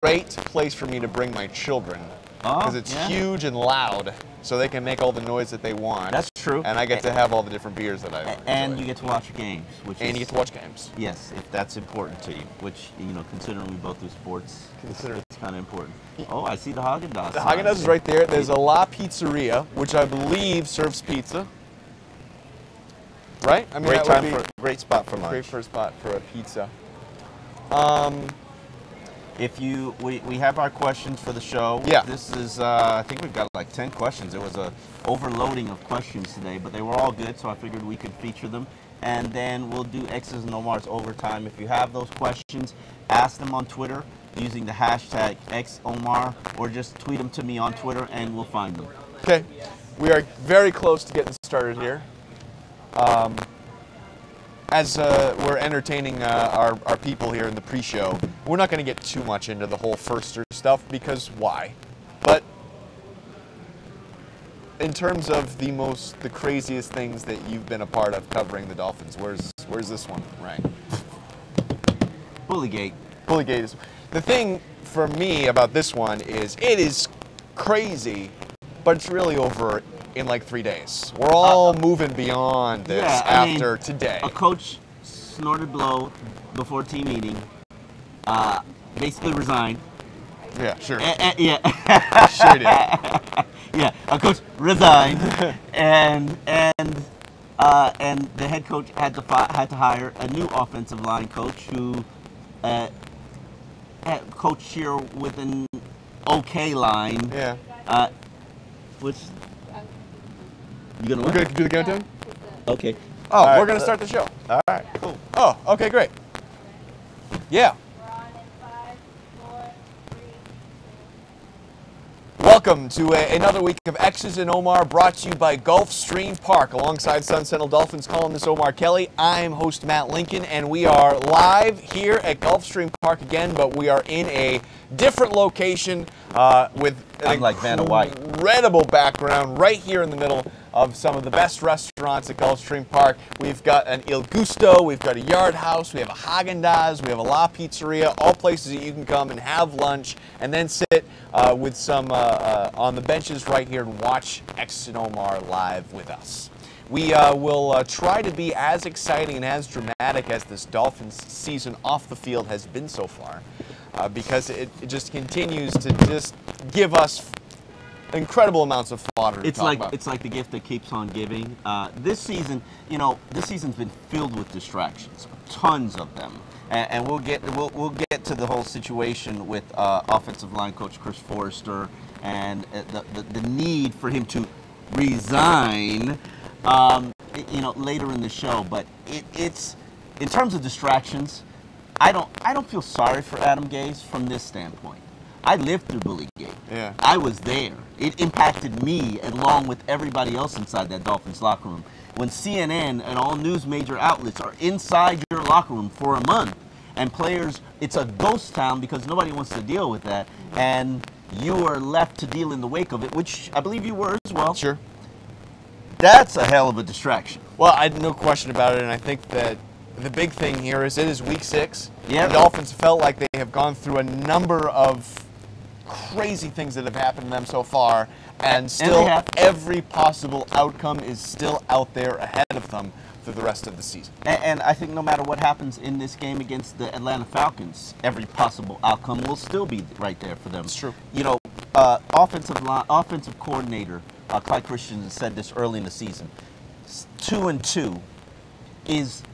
great place for me to bring my children because it's huge and loud, so they can make all the noise that they want. That's true. And I get to have all the different beers that I enjoy. And you get to watch games, you get to watch games. Yes, if that's important to you, which, you know, considering we both do sports, it's kind of important. Oh, I see the Haagen-Dazs. The Haagen-Dazs is right there. There's a La Pizzeria, which I believe serves pizza. Right? I mean, great spot for lunch. Great first spot for a pizza. We have our questions for the show. Yeah. This is, I think we've got like 10 questions. There was a overloading of questions today, but they were all good, so I figured we could feature them. And then we'll do X's and Omar's overtime. If you have those questions, ask them on Twitter using the hashtag XOmar, or just tweet them to me on Twitter and we'll find them. Okay. We are very close to getting started here. As we're entertaining our people here in the pre-show, we're not going to get too much into the whole Firster stuff because why? But in terms of the craziest things that you've been a part of covering the Dolphins, where's this one, right? Bullygate. Bullygate is the thing for me about this one is it is crazy, but it's really over in like 3 days. We're all moving beyond this after today. A coach snorted blow before team meeting, basically resigned. Yeah, sure. Sure did. Yeah, a coach resigned, and the head coach had to hire a new offensive line coach who coached here with an okay line. Yeah. Which. We're going to do the countdown? Okay. Oh, we're going to start the show. All right, cool. Oh, okay, great. Yeah. Welcome to another week of X's and Omar, brought to you by Gulfstream Park. Alongside Sentinel Dolphins columnist Omar Kelly, I'm host Matt Lincoln, and we are live here at Gulfstream Park again, but we are in a different location with an incredible background right here in the middle of some of the best restaurants at Gulfstream Park. We've got an Il Gusto, we've got a Yard House, we have a Haagen-Dazs, we have a La Pizzeria, all places that you can come and have lunch and then sit with some on the benches right here and watch X and Omar live with us. We will try to be as exciting and as dramatic as this Dolphins season off the field has been so far, because it just continues to just give us incredible amounts of fodder to talk about. It's like the gift that keeps on giving. This season, this season's been filled with distractions, tons of them, and we'll get to the whole situation with offensive line coach Chris Forrester and the need for him to resign, later in the show. But it's in terms of distractions, I don't feel sorry for Adam Gase from this standpoint. I lived through Bullygate. Yeah. I was there. It impacted me along with everybody else inside that Dolphins locker room. When CNN and all news major outlets are inside your locker room for a month, and players, it's a ghost town because nobody wants to deal with that, and you are left to deal in the wake of it, which I believe you were as well. Sure. That's a hell of a distraction. Well, I had no question about it, and I think that the big thing here is it is week 6. Yeah. The Dolphins felt like they have gone through a number of crazy things that have happened to them so far, and still every possible outcome is still out there ahead of them for the rest of the season. And I think no matter what happens in this game against the Atlanta Falcons, every possible outcome will still be right there for them. It's true. Offensive coordinator Clyde Christensen said this early in the season. 2-2 is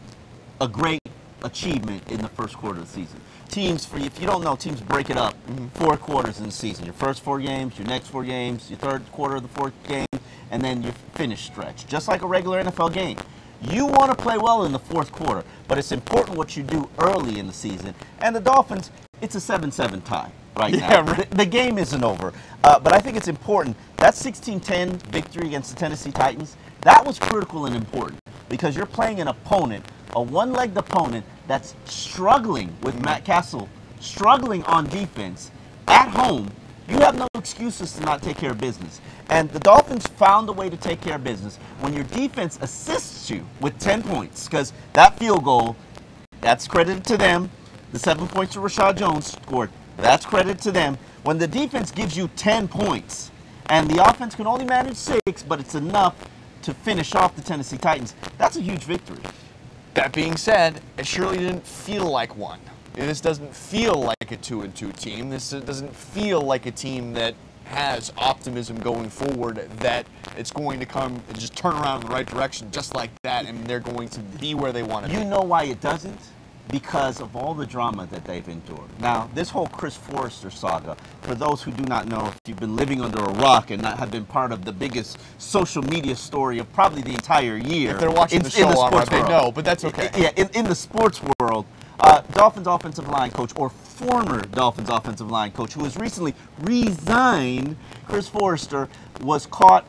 a great achievement in the first quarter of the season. Teams, if you don't know, teams break it up 4 quarters in the season. Your first 4 games, your next 4 games, your third quarter of the 4th game, and then your finish stretch. Just like a regular NFL game. You want to play well in the 4th quarter, but it's important what you do early in the season. And the Dolphins, it's a 7-7 tie right now. Right. The game isn't over. But I think it's important. That 16-10 victory against the Tennessee Titans, that was critical and important because you're playing an opponent, a one-legged opponent that's struggling with Matt Castle, struggling on defense at home. You have no excuses to not take care of business. And the Dolphins found a way to take care of business when your defense assists you with 10 points, because that field goal, that's credited to them. The 7 points that Rashad Jones scored, That's credit to them. When the defense gives you 10 points and the offense can only manage 6, but it's enough to finish off the Tennessee Titans, that's a huge victory. That being said, it surely didn't feel like one. This doesn't feel like a 2-2 team. This doesn't feel like a team that has optimism going forward, that it's going to come and just turn around in the right direction just like that, and they're going to be where they want to be. You know why it doesn't? Because of all the drama that they've endured. Now, this whole Chris Forrester saga, for those who do not know, if you've been living under a rock and not have been part of the biggest social media story of probably the entire year. If they're watching the show, Omar, they know, but that's okay. Yeah, in the sports world, Dolphins offensive line coach, or former Dolphins offensive line coach, who has recently resigned, Chris Forrester, was caught